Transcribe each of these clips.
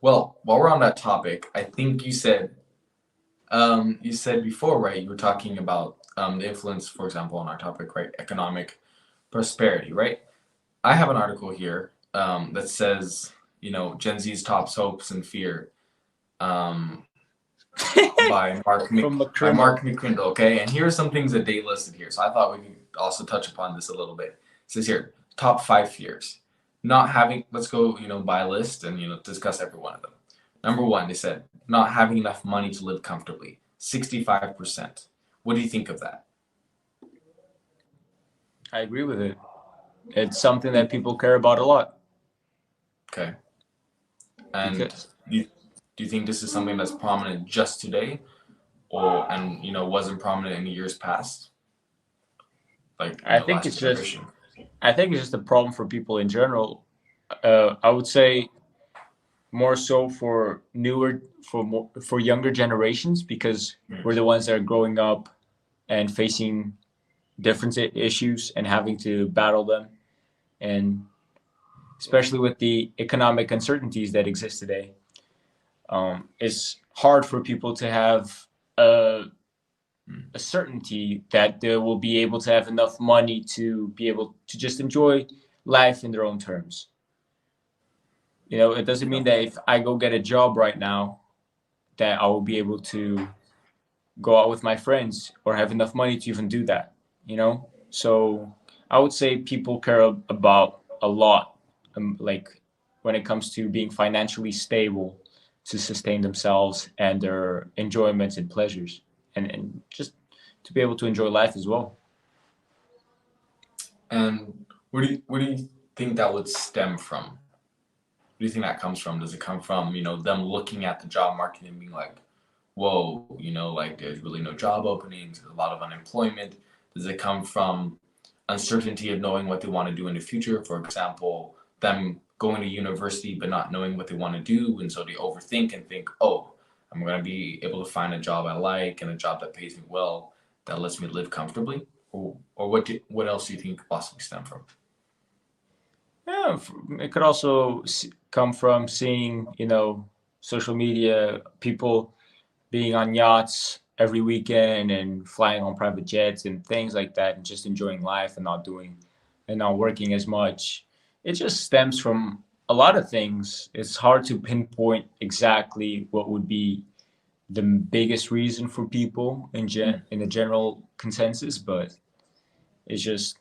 Well, while we're on that topic, I think you said before, right? You were talking about the influence, for example, on our topic, right? Economic prosperity, right? I have an article here that says, Gen Z's top hopes and fear um, From By McCrimmel. Mark McCrindle. Okay, and here are some things that they listed here. So I thought we could also touch upon this a little bit. It says here top five fears. Not having. Let's go. By list and discuss every one of them. Number one, they said not having enough money to live comfortably. 65%. What do you think of that? I agree with it. It's something that people care about a lot Okay, and because do you think this is something that's prominent just today, or and wasn't prominent in years past, like I think last it's just generation? I think it's just a problem for people in general. I would say more so for for younger generations because we're the ones that are growing up and facing different issues and having to battle them, and especially with the economic uncertainties that exist today, it's hard for people to have a, a certainty that they will be able to have enough money to be able to just enjoy life in their own terms. It doesn't Yeah. mean that if I go get a job right now that I will be able to go out with my friends or have enough money to even do that. So I would say people care about a lot, like when it comes to being financially stable to sustain themselves and their enjoyments and pleasures, and just to be able to enjoy life as well. And where do you think that would stem from? Where do you think that comes from? Does it come from, them looking at the job market and being like, whoa, like there's really no job openings, there's a lot of unemployment? Does it come from uncertainty of knowing what they want to do in the future? For example, them going to university but not knowing what they want to do, and so they overthink and think, oh, I'm going to be able to find a job I like and a job that pays me well that lets me live comfortably? Or what else do you think could possibly stem from? Yeah, it could also come from seeing, social media, people being on yachts every weekend and flying on private jets and things like that, and just enjoying life and not working as much. It just stems from a lot of things. It's hard to pinpoint exactly what would be the biggest reason for people in the general consensus, but it's just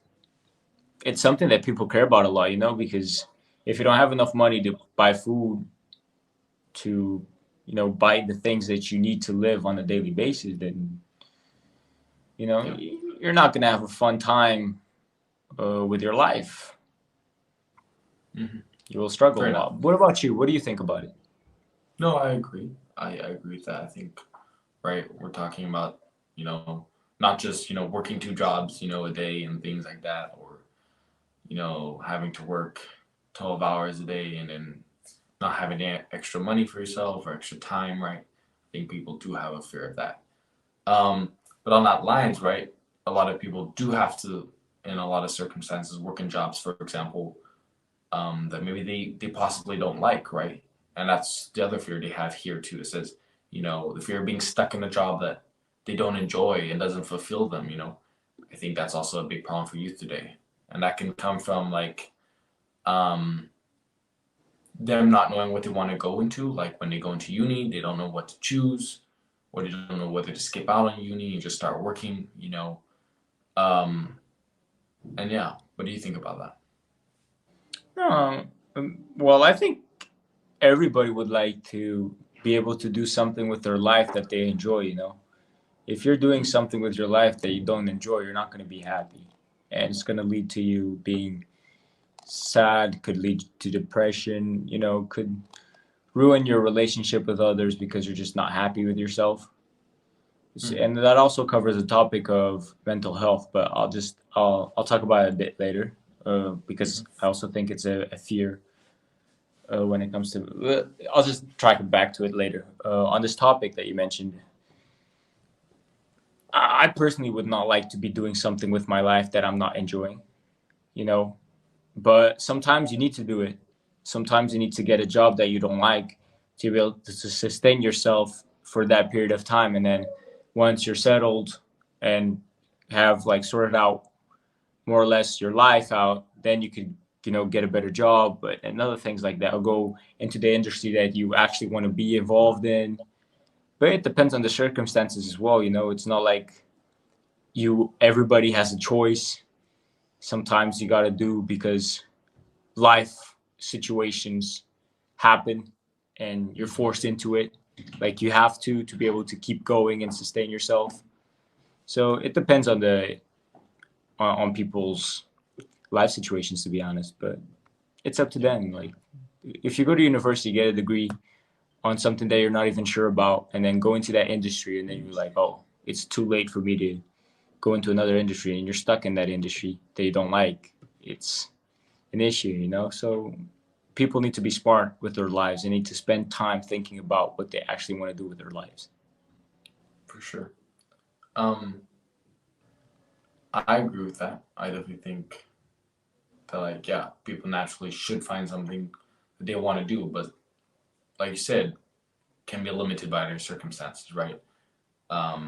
it's something that people care about a lot, because if you don't have enough money to buy food, to buy the things that you need to live on a daily basis, then Yeah. you're not gonna have a fun time with your life. Hmm. You will struggle Fair a enough. lot. What about you? What do you think about it? No, I agree. I agree with that. I think, right, we're talking about, not just, working two jobs, a day and things like that, or, having to work 12 hours a day and then not having extra money for yourself or extra time, right? I think people do have a fear of that. But on that lines, right, a lot of people do have to, in a lot of circumstances, work in jobs, for example, that maybe they possibly don't like, right? And that's the other fear they have here too. It says, the fear of being stuck in a job that they don't enjoy and doesn't fulfill them. I think that's also a big problem for youth today. And that can come from like um, them not knowing what they want to go into. Like when they go into uni, they don't know what to choose, or they don't know whether to skip out on uni and just start working. Um, and yeah, what do you think about that? Well, I think everybody would like to be able to do something with their life that they enjoy. If you're doing something with your life that you don't enjoy, you're not going to be happy, and it's going to lead to you being sad, could lead to depression, could ruin your relationship with others because you're just not happy with yourself. Mm-hmm. And that also covers the topic of mental health, but I'll talk about it a bit later, because I also think it's a fear when it comes to. I'll just track it back to it later. On this topic that you mentioned, I personally would not like to be doing something with my life that I'm not enjoying. You know, but sometimes you need to do it. Sometimes you need to get a job that you don't like to be able to sustain yourself for that period of time. And then once you're settled and have like sorted out more or less your life out, then you could, get a better job, but and other things like that, or go into the industry that you actually want to be involved in. But it depends on the circumstances as well. It's not like everybody has a choice. Sometimes you got to do because life situations happen and you're Mhm. forced into it. Like you have to be able to keep going and sustain yourself. So it depends on people's life situations, to be honest. But it's up to Yeah, them. Like if you go to university, get a degree on something that you're not even sure about, and then go into that industry, and then you're like, oh, it's too late for me to go into another industry, and you're stuck in that industry that you don't like. It's an issue. So people need to be smart with their lives. They need to spend time thinking about what they actually want to do with their lives. for sure. Um, I agree with that. I definitely think that, like, yeah, people naturally should find something that they want to do, but like you said, can be limited by their circumstances, right?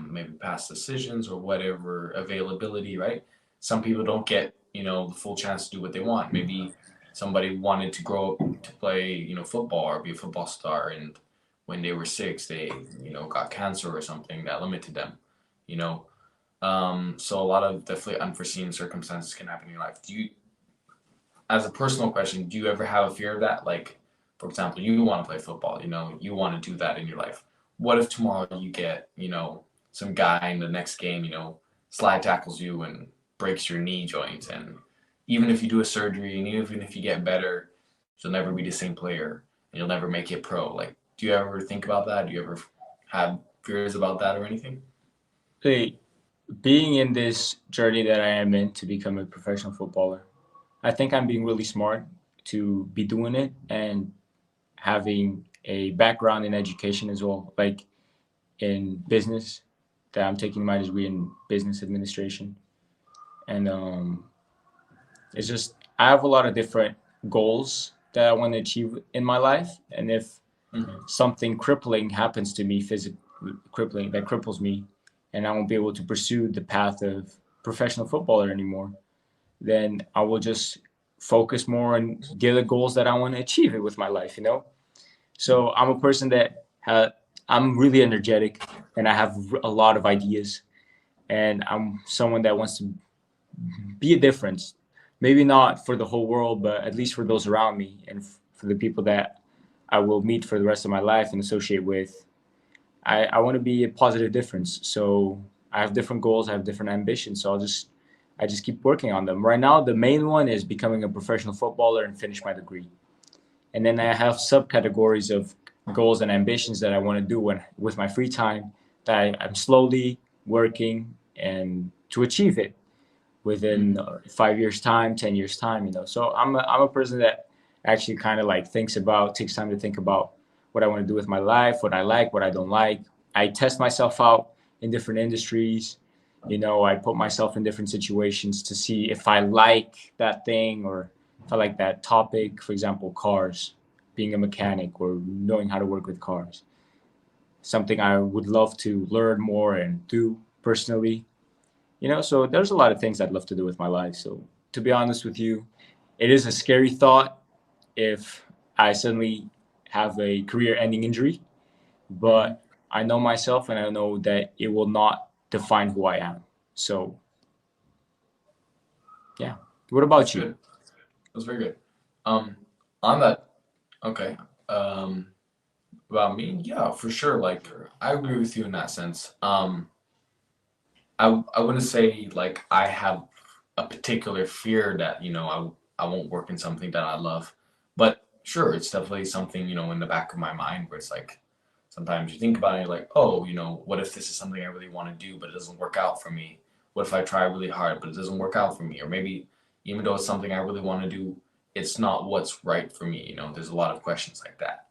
Maybe past decisions or whatever availability, right? Some people don't get, the full chance to do what they want. Maybe somebody wanted to grow up to play, football or be a football star, and when they were six, they, got cancer or something that limited them, you know. So a lot of definitely unforeseen circumstances can happen in your life. As a personal question, do you ever have a fear of that? Like, for example, you want to play football, you want to do that in your life. What if tomorrow you get, some guy in the next game, slide tackles you and breaks your knee joint? And even if you do a surgery and even if you get better, you'll never be the same player and you'll never make it pro. Like, do you ever think about that? Do you ever have fears about that or anything? Hey, being in this journey that I am in to become a professional footballer, I think I'm being really smart to be doing it and having a background in education as well, like in business. That I'm taking my degree in business administration, and it's just I have a lot of different goals that I want to achieve in my life, and if Mm-hmm. something crippling happens to me, physically crippling that cripples me, and I won't be able to pursue the path of professional footballer anymore, then I will just focus more on get the goals that I want to achieve it with my life. So I'm a person that I'm really energetic and I have a lot of ideas, and I'm someone that wants to be a difference. Maybe not for the whole world, but at least for those around me and for the people that I will meet for the rest of my life and associate with. I want to be a positive difference. So I have different goals, I have different ambitions. So I just keep working on them. Right now, the main one is becoming a professional footballer and finish my degree. And then I have subcategories of goals and ambitions that I want to do with my free time that I'm slowly working and to achieve it within Mm-hmm. 5 years time, 10 years time. So I'm a person that actually kind of like takes time to think about what I want to do with my life, what I like, what I don't like. I test myself out in different industries. I put myself in different situations to see if I like that thing or if I like that topic. For example, cars, being a mechanic or knowing how to work with cars. Something I would love to learn more and do personally. So there's a lot of things I'd love to do with my life. So to be honest with you, it is a scary thought if I suddenly have a career-ending injury, Mm-hmm. but I know myself and I know that it will not define who I am. So yeah. What That's about you? good. That's very good. Um, on that, okay. Um, About me, yeah, for sure. Like, I agree with you in that sense. I wouldn't say like I have a particular fear that I won't work in something that I love, but sure, it's definitely something in the back of my mind where it's like sometimes you think about it, you're like, oh, what if this is something I really want to do, but it doesn't work out for me? What if I try really hard, but it doesn't work out for me? Or maybe even though it's something I really want to do, it's not what's right for me. There's a lot of questions like that.